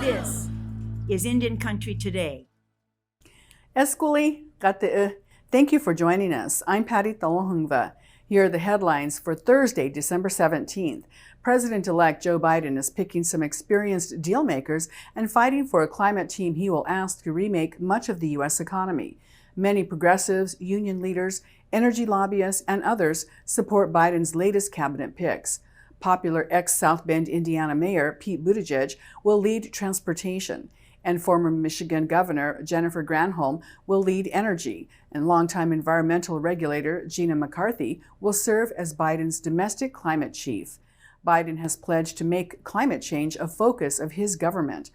This is Indian Country Today. Eskuli Kate, thank you for joining us. I'm Patty Thalohungva. Here are the headlines for Thursday, December 17th. President-elect Joe Biden is picking some experienced dealmakers and fighting for a climate team he will ask to remake much of the U.S. economy. Many progressives, union leaders, energy lobbyists, and others support Biden's latest cabinet picks. Popular ex-South Bend, Indiana Mayor Pete Buttigieg will lead transportation, and former Michigan Governor Jennifer Granholm will lead energy, and longtime environmental regulator Gina McCarthy will serve as Biden's domestic climate chief. Biden has pledged to make climate change a focus of his government.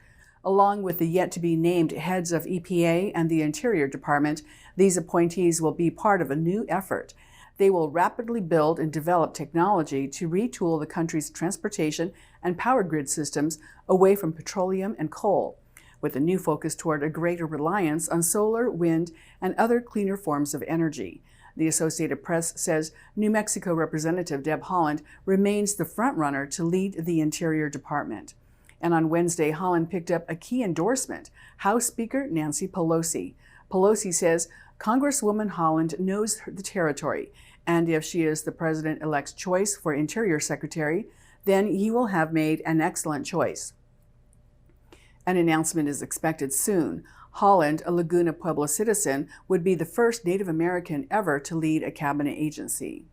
Along with the yet-to-be-named heads of EPA and the Interior Department, these appointees will be part of a new effort. They will rapidly build and develop technology to retool the country's transportation and power grid systems away from petroleum and coal, with a new focus toward a greater reliance on solar, wind, and other cleaner forms of energy. The Associated Press says New Mexico Representative Deb Haaland remains the frontrunner to lead the Interior Department. And on Wednesday, Haaland picked up a key endorsement, House Speaker Nancy Pelosi. Pelosi says Congresswoman Haaland knows the territory, and if she is the president-elect's choice for Interior Secretary, then he will have made an excellent choice. An announcement is expected soon. Haaland, a Laguna Pueblo citizen, would be the first Native American ever to lead a cabinet agency.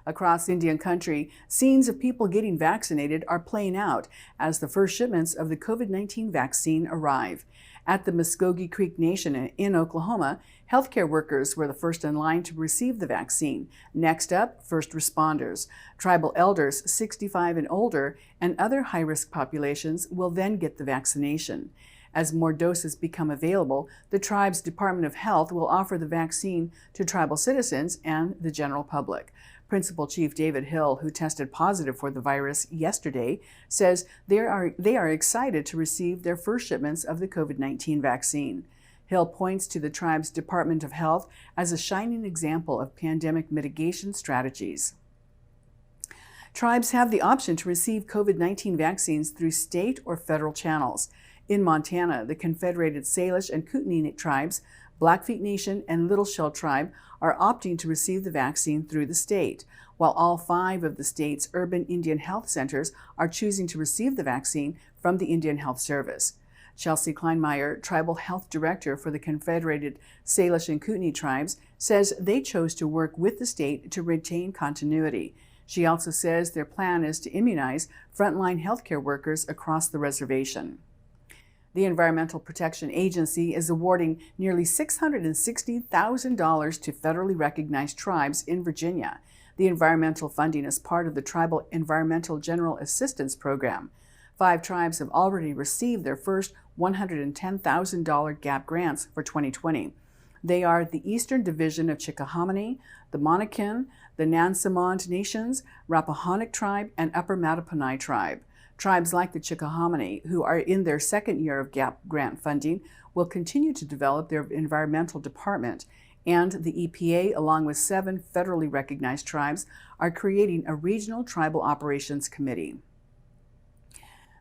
Across Indian country, scenes of people getting vaccinated are playing out as the first shipments of the COVID-19 vaccine arrive. At the Muskogee Creek Nation in Oklahoma, healthcare workers were the first in line to receive the vaccine. Next up, first responders. Tribal elders 65 and older and other high-risk populations will then get the vaccination. As more doses become available, the tribe's Department of Health will offer the vaccine to tribal citizens and the general public. Principal Chief David Hill, who tested positive for the virus yesterday, says they are excited to receive their first shipments of the COVID-19 vaccine. Hill points to the tribe's Department of Health as a shining example of pandemic mitigation strategies. Tribes have the option to receive COVID-19 vaccines through state or federal channels. In Montana, the Confederated Salish and Kootenai tribes, Blackfeet Nation, and Little Shell Tribe are opting to receive the vaccine through the state, while all 5 of the state's urban Indian health centers are choosing to receive the vaccine from the Indian Health Service. Chelsea Kleinmeyer, Tribal Health Director for the Confederated Salish and Kootenai tribes, says they chose to work with the state to retain continuity. She also says their plan is to immunize frontline healthcare workers across the reservation. The Environmental Protection Agency is awarding nearly $660,000 to federally recognized tribes in Virginia. The environmental funding is part of the Tribal Environmental General Assistance Program. 5 tribes have already received their first $110,000 GAP grants for 2020. They are the Eastern Division of Chickahominy, the Monacan, the Nansemond Nations, Rappahannock Tribe, and Upper Mattaponi Tribe. Tribes like the Chickahominy, who are in their second year of GAP grant funding, will continue to develop their environmental department, and the EPA, along with 7 federally recognized tribes, are creating a regional tribal operations committee.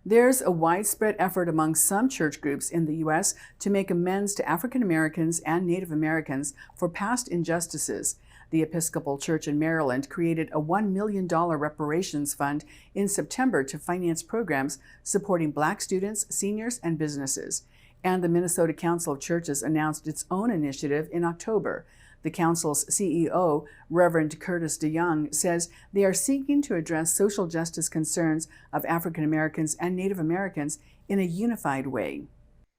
There's a widespread effort among some church groups in the U.S. to make amends to African Americans and Native Americans for past injustices. The Episcopal Church in Maryland created a $1 million reparations fund in September to finance programs supporting Black students, seniors, and businesses. And the Minnesota Council of Churches announced its own initiative in October. The council's CEO, Reverend Curtis DeYoung, says they are seeking to address social justice concerns of African Americans and Native Americans in a unified way.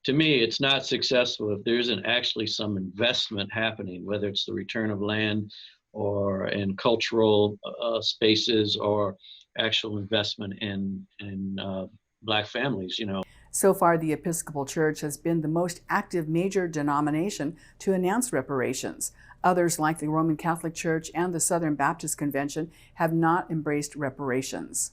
To me, it's not successful if there isn't actually some investment happening, whether it's the return of land or in cultural spaces or actual investment in Black families, So far, the Episcopal Church has been the most active major denomination to announce reparations. Others, like the Roman Catholic Church and the Southern Baptist Convention, have not embraced reparations.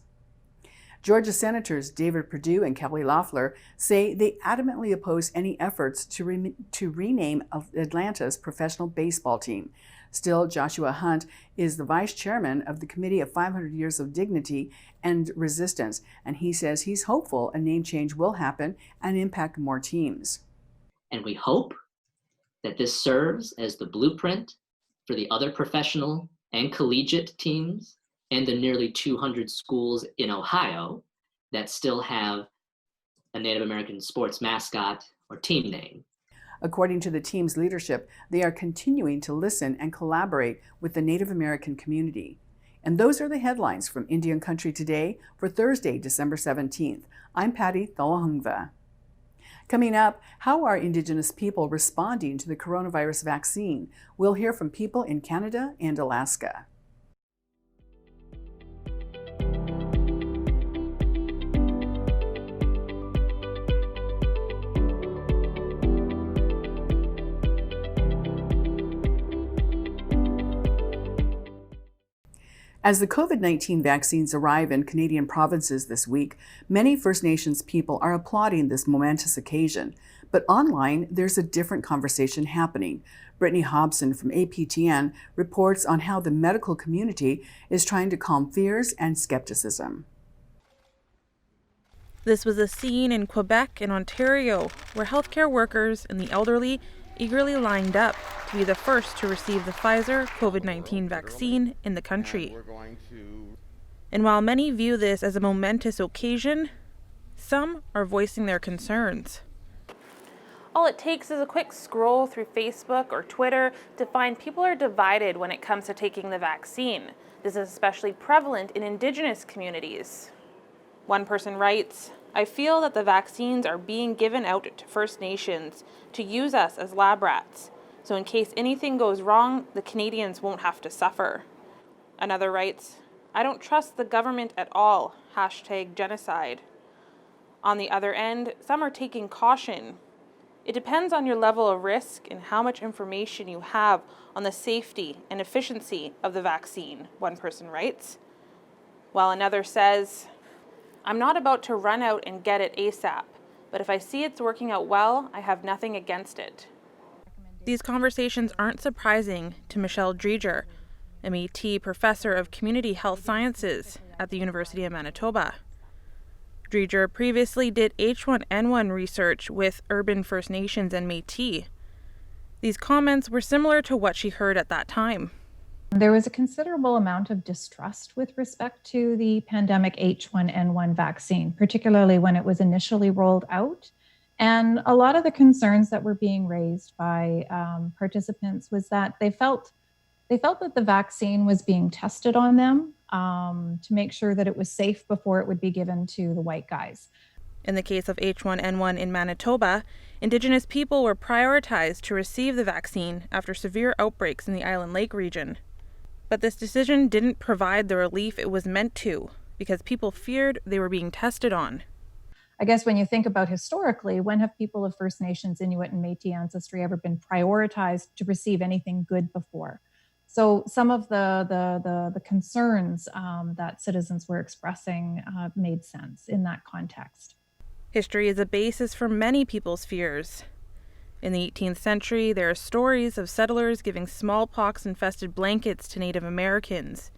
Georgia Senators David Perdue and Kelly Loeffler say they adamantly oppose any efforts to rename Atlanta's professional baseball team. Still, Joshua Hunt is the vice chairman of the Committee of 500 Years of Dignity and Resistance, and he says he's hopeful a name change will happen and impact more teams. And we hope that this serves as the blueprint for the other professional and collegiate teams and the nearly 200 schools in Ohio that still have a Native American sports mascot or team name. According to the team's leadership, they are continuing to listen and collaborate with the Native American community. And those are the headlines from Indian Country Today for Thursday, December 17th. I'm Patty Thalahungva. Coming up, how are Indigenous people responding to the coronavirus vaccine? We'll hear from people in Canada and Alaska. As the COVID-19 vaccines arrive in Canadian provinces this week, many First Nations people are applauding this momentous occasion. But online, there's a different conversation happening. Brittany Hobson from APTN reports on how the medical community is trying to calm fears and skepticism. This was a scene in Quebec and Ontario, where healthcare workers and the elderly eagerly lined up to be the first to receive the Pfizer COVID-19 vaccine in the country. And while many view this as a momentous occasion, some are voicing their concerns. All it takes is a quick scroll through Facebook or Twitter to find people are divided when it comes to taking the vaccine. This is especially prevalent in Indigenous communities. One person writes, "I feel that the vaccines are being given out to First Nations to use us as lab rats. So in case anything goes wrong, the Canadians won't have to suffer." Another writes, "I don't trust the government at all, #genocide." On the other end, some are taking caution. It depends on your level of risk and how much information you have on the safety and efficiency of the vaccine, one person writes. While another says, "I'm not about to run out and get it ASAP, but if I see it's working out well, I have nothing against it." These conversations aren't surprising to Michelle Dreger, a Métis professor of community health sciences at the University of Manitoba. Dreger previously did H1N1 research with urban First Nations and Métis. These comments were similar to what she heard at that time. There was a considerable amount of distrust with respect to the pandemic H1N1 vaccine, particularly when it was initially rolled out. And a lot of the concerns that were being raised by participants was that they felt that the vaccine was being tested on them to make sure that it was safe before it would be given to the white guys. In the case of H1N1 in Manitoba, Indigenous people were prioritized to receive the vaccine after severe outbreaks in the Island Lake region. But this decision didn't provide the relief it was meant to, because people feared they were being tested on. I guess when you think about historically, when have people of First Nations, Inuit, and Métis ancestry ever been prioritized to receive anything good before? So some of the concerns that citizens were expressing made sense in that context. History is a basis for many people's fears. In the 18th century, there are stories of settlers giving smallpox-infested blankets to Native Americans.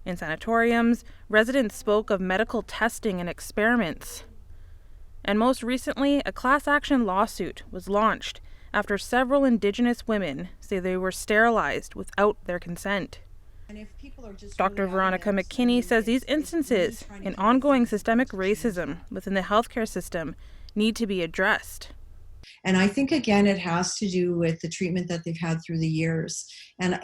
In sanatoriums, residents spoke of medical testing and experiments. And most recently, a class action lawsuit was launched after several Indigenous women say they were sterilized without their consent. Dr. Veronica McKinney says these instances and ongoing systemic racism within the healthcare system need to be addressed. And I think, again, it has to do with the treatment that they've had through the years. And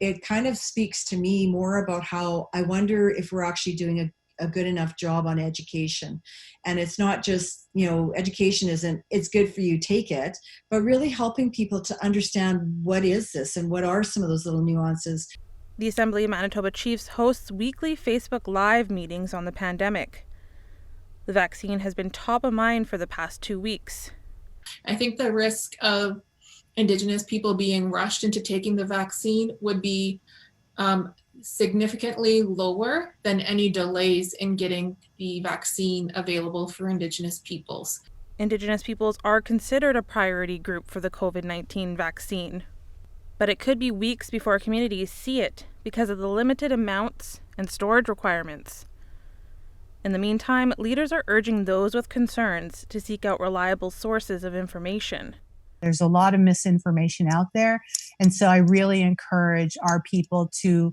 it kind of speaks to me more about how I wonder if we're actually doing a good enough job on education. And it's not just, education isn't, it's good for you, take it, but really helping people to understand what is this and what are some of those little nuances. The Assembly of Manitoba Chiefs hosts weekly Facebook Live meetings on the pandemic. The vaccine has been top of mind for the past 2 weeks. I think the risk of Indigenous people being rushed into taking the vaccine would be significantly lower than any delays in getting the vaccine available for Indigenous peoples. Indigenous peoples are considered a priority group for the COVID-19 vaccine. But it could be weeks before communities see it because of the limited amounts and storage requirements. In the meantime, leaders are urging those with concerns to seek out reliable sources of information. There's a lot of misinformation out there, and so I really encourage our people to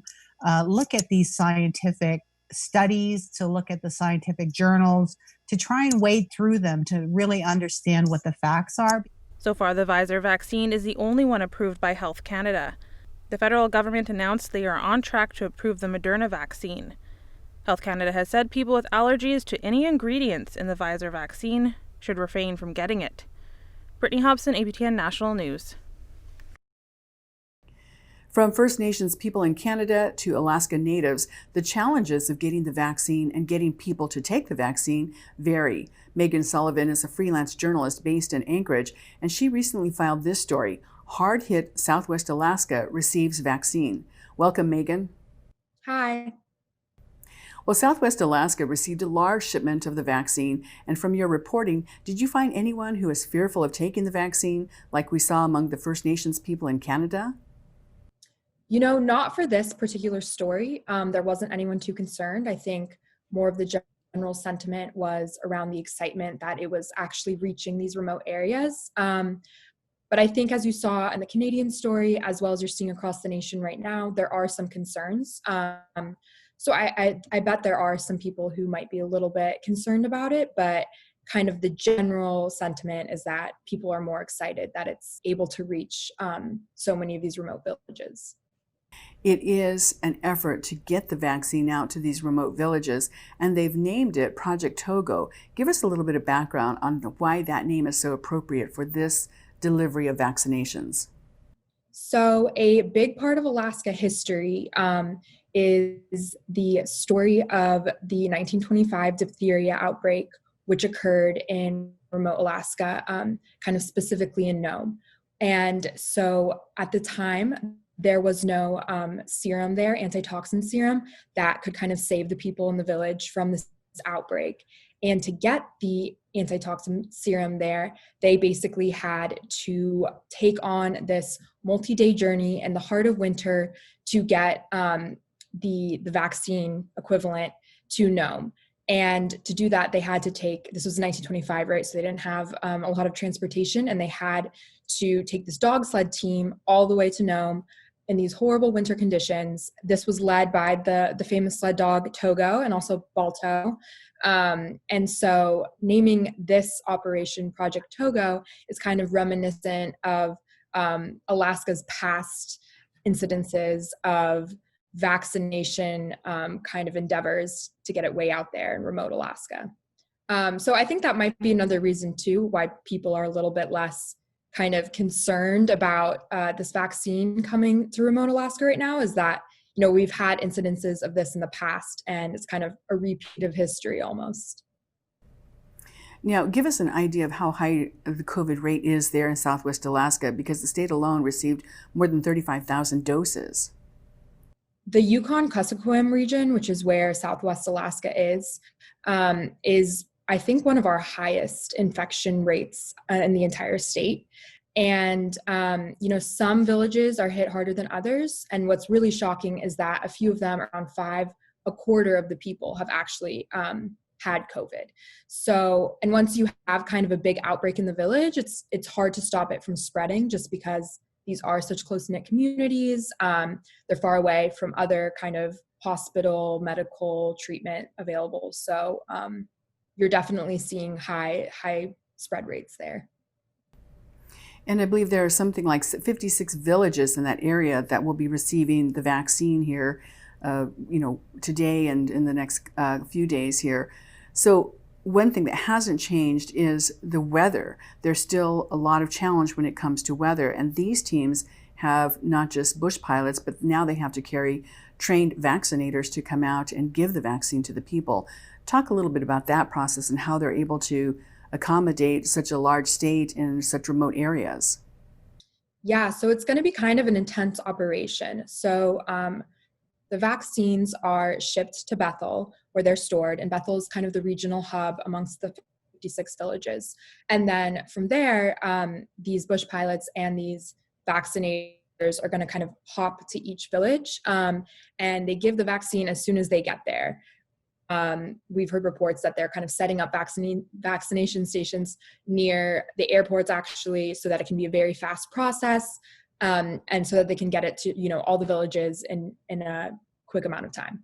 look at these scientific studies, to look at the scientific journals, to try and wade through them to really understand what the facts are. So far, the Pfizer vaccine is the only one approved by Health Canada. The federal government announced they are on track to approve the Moderna vaccine. Health Canada has said people with allergies to any ingredients in the Pfizer vaccine should refrain from getting it. Brittany Hobson, APTN National News. From First Nations people in Canada to Alaska Natives, the challenges of getting the vaccine and getting people to take the vaccine vary. Meghan Sullivan is a freelance journalist based in Anchorage, and she recently filed this story: Hard-hit Southwest Alaska receives vaccine. Welcome, Meghan. Hi. Well, Southwest Alaska received a large shipment of the vaccine, and from your reporting, did you find anyone who is fearful of taking the vaccine, like we saw among the First Nations people in Canada? You know, not for this particular story. There wasn't anyone too concerned. I think more of the general sentiment was around the excitement that it was actually reaching these remote areas. But I think, as you saw in the Canadian story, as well as you're seeing across the nation right now, there are some concerns. So I bet there are some people who might be a little bit concerned about it, but kind of the general sentiment is that people are more excited that it's able to reach so many of these remote villages. It is an effort to get the vaccine out to these remote villages, and they've named it Project Togo. Give us a little bit of background on why that name is so appropriate for this delivery of vaccinations. So a big part of Alaska history is the story of the 1925 diphtheria outbreak, which occurred in remote Alaska, kind of specifically in Nome. And so at the time, there was no serum there, antitoxin serum, that could kind of save the people in the village from this outbreak. And to get the antitoxin serum there, they basically had to take on this multi-day journey in the heart of winter to get the vaccine equivalent to Nome. And to do that, they had to take, this was 1925, right? So they didn't have a lot of transportation, and they had to take this dog sled team all the way to Nome in these horrible winter conditions. This was led by the famous sled dog Togo and also Balto. And so naming this operation Project Togo is kind of reminiscent of Alaska's past incidences of vaccination kind of endeavors to get it way out there in remote Alaska. So I think that might be another reason too why people are a little bit less kind of concerned about this vaccine coming to remote Alaska right now, is that, you know, we've had incidences of this in the past, and it's kind of a repeat of history almost. Now, give us an idea of how high the COVID rate is there in Southwest Alaska, because the state alone received more than 35,000 doses. The Yukon-Kuskokwim region, which is where Southwest Alaska is I think one of our highest infection rates in the entire state. And, you know, some villages are hit harder than others. And what's really shocking is that a few of them, around 5, a quarter of the people have actually had COVID. So, and once you have kind of a big outbreak in the village, it's hard to stop it from spreading, just because these are such close-knit communities. They're far away from other kind of hospital, medical treatment available. So you're definitely seeing high spread rates there. And I believe there are something like 56 villages in that area that will be receiving the vaccine here, you know, today and in the next few days here. So one thing that hasn't changed is the weather. There's still a lot of challenge when it comes to weather, and these teams have not just bush pilots, but now they have to carry trained vaccinators to come out and give the vaccine to the people. Talk a little bit about that process and how they're able to accommodate such a large state in such remote areas. Yeah, so it's going to be kind of an intense operation. So the vaccines are shipped to Bethel, where they're stored, and Bethel is kind of the regional hub amongst the 56 villages. And then from there, these bush pilots and these vaccinators are going to kind of hop to each village, and they give the vaccine as soon as they get there. We've heard reports that they're kind of setting up vaccination stations near the airports, actually, so that it can be a very fast process, and so that they can get it to, you know, all the villages in a quick amount of time.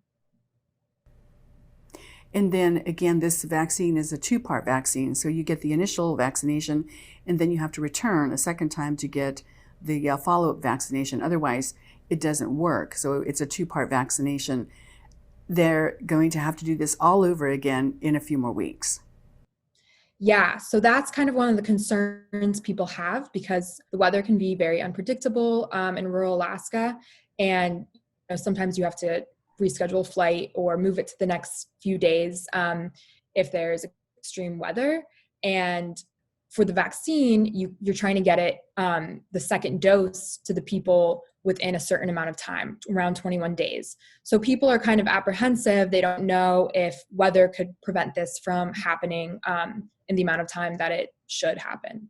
And then again, this vaccine is a two-part vaccine. So you get the initial vaccination, and then you have to return a second time to get the follow-up vaccination. Otherwise, it doesn't work. So it's a two-part vaccination. They're going to have to do this all over again in a few more weeks. Yeah, so that's kind of one of the concerns people have, because the weather can be very unpredictable in rural Alaska, and you know, sometimes you have to reschedule a flight or move it to the next few days if there's extreme weather. And for the vaccine, you're trying to get it, the second dose, to the people within a certain amount of time, around 21 days. So people are kind of apprehensive. They don't know if weather could prevent this from happening in the amount of time that it should happen.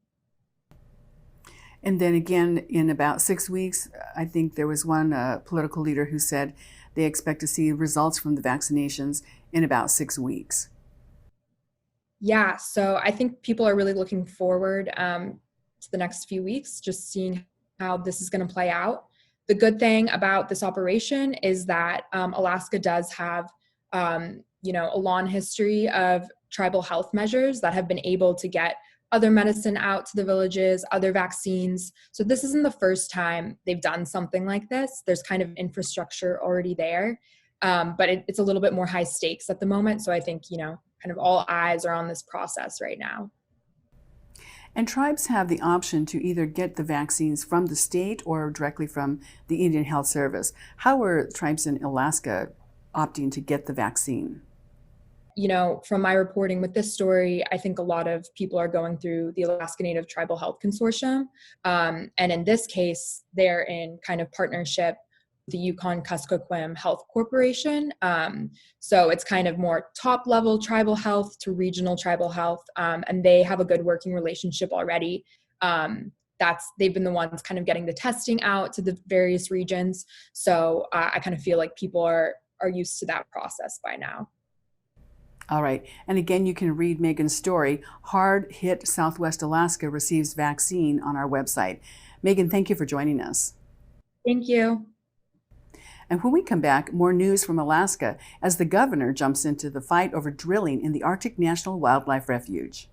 And then again, in about 6 weeks, I think there was one political leader who said they expect to see results from the vaccinations in about 6 weeks. Yeah, so I think people are really looking forward to the next few weeks, just seeing how this is going to play out. The good thing about this operation is that Alaska does have, you know, a long history of tribal health measures that have been able to get other medicine out to the villages, other vaccines. So this isn't the first time they've done something like this. There's kind of infrastructure already there, but it's a little bit more high stakes at the moment. So I think, you know, kind of all eyes are on this process right now. And tribes have the option to either get the vaccines from the state or directly from the Indian Health Service. How are tribes in Alaska opting to get the vaccine? You know, from my reporting with this story, I think a lot of people are going through the Alaska Native Tribal Health Consortium. And in this case, they're in kind of partnership with the Yukon-Kuskokwim Health Corporation. So it's kind of more top-level tribal health to regional tribal health. And they have a good working relationship already. They've been the ones kind of getting the testing out to the various regions. So I kind of feel like people are used to that process by now. All right. And again, you can read Meghan's story, Hard Hit Southwest Alaska Receives Vaccine, on our website. Meghan, thank you for joining us. Thank you. And when we come back, more news from Alaska as the governor jumps into the fight over drilling in the Arctic National Wildlife Refuge.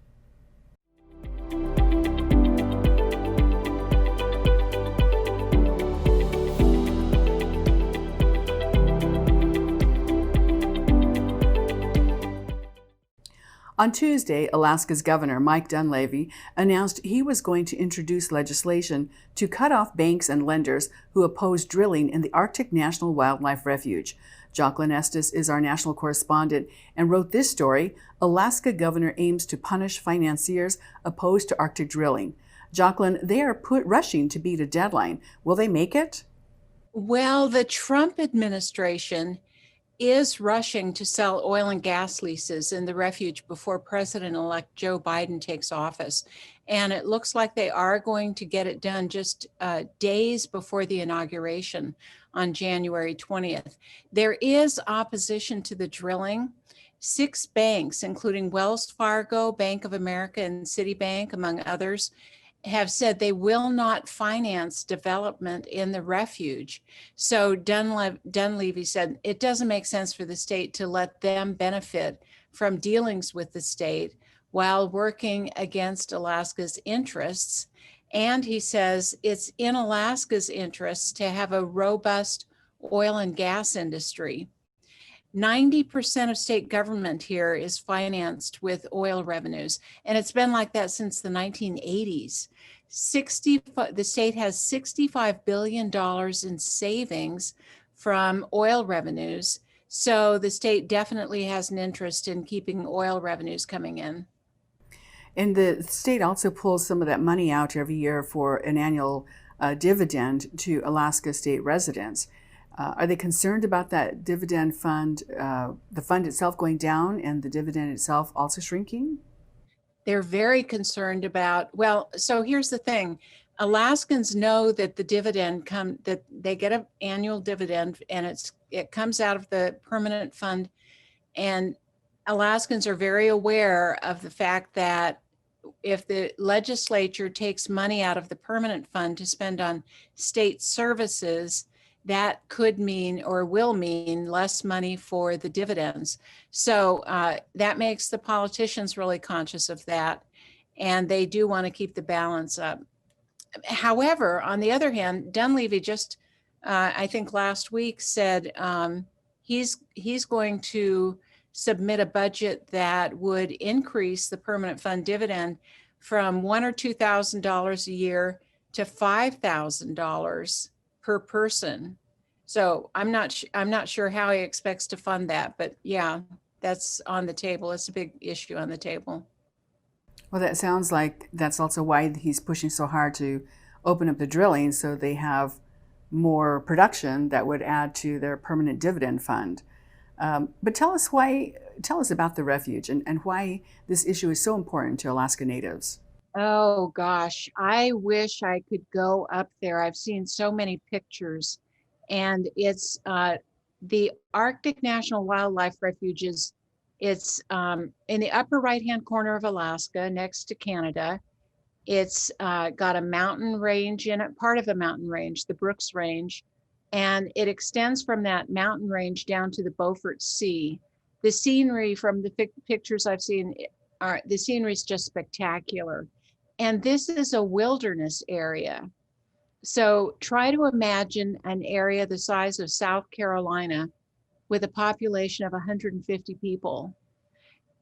On Tuesday, Alaska's Governor Mike Dunleavy announced he was going to introduce legislation to cut off banks and lenders who oppose drilling in the Arctic National Wildlife Refuge. Joaqlin Estus is our national correspondent and wrote this story, Alaska Governor Aims to Punish Financiers Opposed to Arctic Drilling. Joaqlin, they are rushing to beat a deadline. Will they make it? Well, the Trump administration is rushing to sell oil and gas leases in the refuge before President-elect Joe Biden takes office. And it looks like they are going to get it done just days before the inauguration on January 20th. There is opposition to the drilling. 6 banks, including Wells Fargo, Bank of America, and Citibank, among others, have said they will not finance development in the refuge. So Dunleavy said it doesn't make sense for the state to let them benefit from dealings with the state while working against Alaska's interests. And he says it's in Alaska's interests to have a robust oil and gas industry. 90% of state government here is financed with oil revenues, and it's been like that since the 1980s. The state has $65 billion in savings from oil revenues, so the state definitely has an interest in keeping oil revenues coming in. And the state also pulls some of that money out every year for an annual dividend to Alaska state residents. Are they concerned about that dividend fund, the fund itself going down and the dividend itself also shrinking? They're very concerned about, well, so here's the thing. Alaskans know that the dividend that they get an annual dividend, and it comes out of the permanent fund. And Alaskans are very aware of the fact that if the legislature takes money out of the permanent fund to spend on state services, that could mean or will mean less money for the dividends. So that makes the politicians really conscious of that. And they do want to keep the balance up. However, on the other hand, Dunleavy just, I think last week said he's going to submit a budget that would increase the permanent fund dividend from $1,000 or $2,000 a year to $5,000 per person. So I'm not sure how he expects to fund that, but yeah, that's on the table. It's a big issue on the table. Well, that sounds like that's also why he's pushing so hard to open up the drilling so they have more production that would add to their permanent dividend fund. But tell us about the refuge and why this issue is so important to Alaska Natives. Oh gosh, I wish I could go up there. I've seen so many pictures, and it's the Arctic National Wildlife Refuge it's in the upper right-hand corner of Alaska, next to Canada. It's got a mountain range in it, part of a mountain range, the Brooks Range, and it extends from that mountain range down to the Beaufort Sea. The scenery from the pictures I've seen, the scenery is just spectacular. And this is a wilderness area. So try to imagine an area the size of South Carolina with a population of 150 people.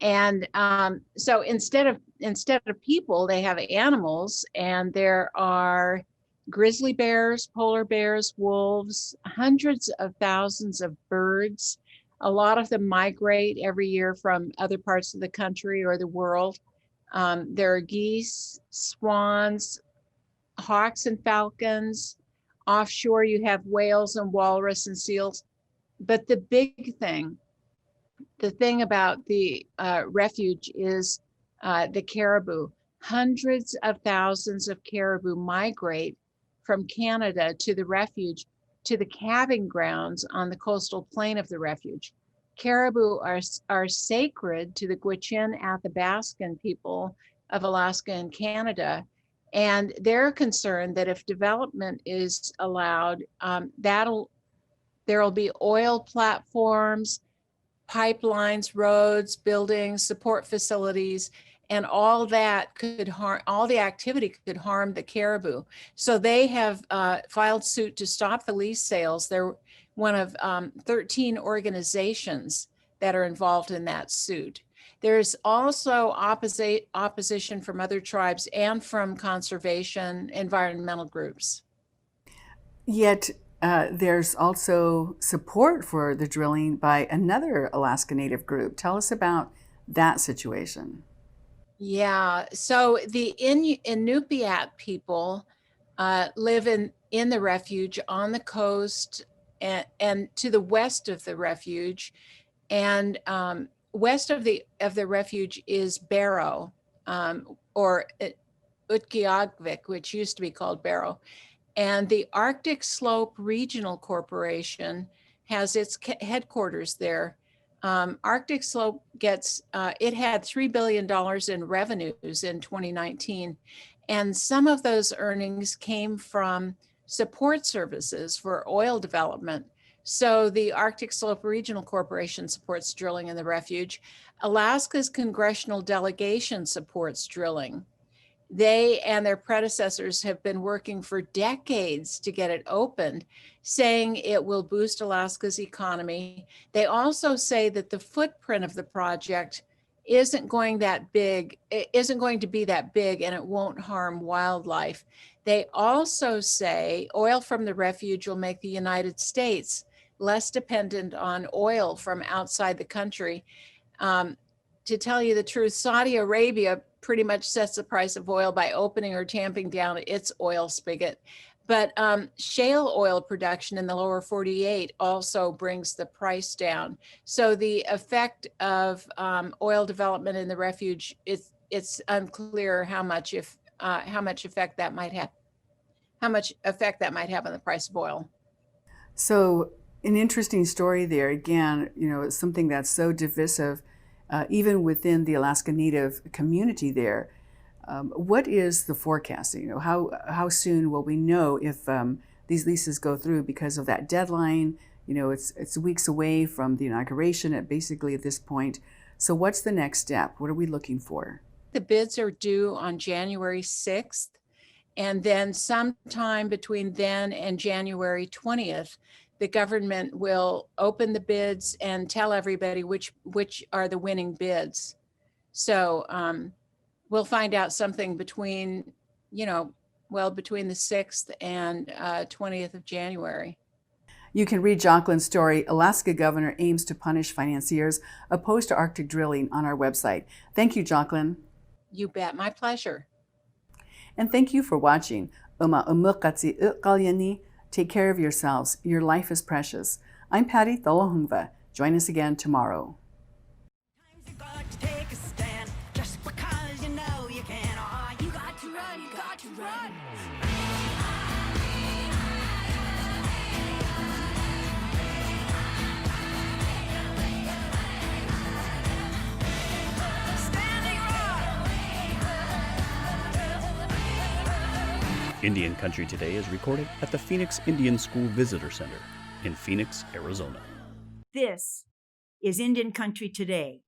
And so instead of people, they have animals, and there are grizzly bears, polar bears, wolves, hundreds of thousands of birds. A lot of them migrate every year from other parts of the country or the world. There are geese, swans, hawks and falcons. Offshore, you have whales and walrus and seals. But the big thing, the thing about the refuge is the caribou. Hundreds of thousands of caribou migrate from Canada to the refuge, to the calving grounds on the coastal plain of the refuge. Caribou are sacred to the Gwich'in Athabascan people of Alaska and Canada. And they're concerned that if development is allowed, there'll be oil platforms, pipelines, roads, buildings, support facilities, and all that could harm, all the activity could harm the caribou. So they have filed suit to stop the lease sales. They're one of 13 organizations that are involved in that suit. There's also opposition from other tribes and from conservation environmental groups. Yet there's also support for the drilling by another Alaska Native group. Tell us about that situation. Yeah, so the Inupiat people live in the refuge on the coast and to the west of the refuge, and west of the refuge is Barrow, or Utqiagvik, which used to be called Barrow. And the Arctic Slope Regional Corporation has its headquarters there. Arctic Slope it had $3 billion in revenues in 2019. And some of those earnings came from support services for oil development. So the Arctic Slope Regional Corporation supports drilling in the refuge. Alaska's congressional delegation supports drilling. They and their predecessors have been working for decades to get it opened, saying it will boost Alaska's economy. They also say that the footprint of the project isn't going to be that big, and it won't harm wildlife. They also say oil from the refuge will make the United States less dependent on oil from outside the country. To tell you the truth, Saudi Arabia pretty much sets the price of oil by opening or tamping down its oil spigot. But shale oil production in the lower 48 also brings the price down. So the effect of oil development in the refuge, it's unclear how much effect that might have. how much effect that might have on the price of oil. So an interesting story there. Again, it's something that's so divisive, even within the Alaska Native community there. What is the forecast? How soon will we know if these leases go through because of that deadline? It's weeks away from the inauguration at this point. So what's the next step? What are we looking for? The bids are due on January 6th. And then sometime between then and January 20th, the government will open the bids and tell everybody which are the winning bids. So we'll find out something between the 6th and 20th of January. You can read Joaqlin's story, Alaska Governor Aims to Punish Financiers Opposed to Arctic Drilling, on our website. Thank you, Joaqlin. You bet. My pleasure. And thank you for watching. Take care of yourselves. Your life is precious. I'm Patty Tholahungva. Join us again tomorrow. Indian Country Today is recorded at the Phoenix Indian School Visitor Center in Phoenix, Arizona. This is Indian Country Today.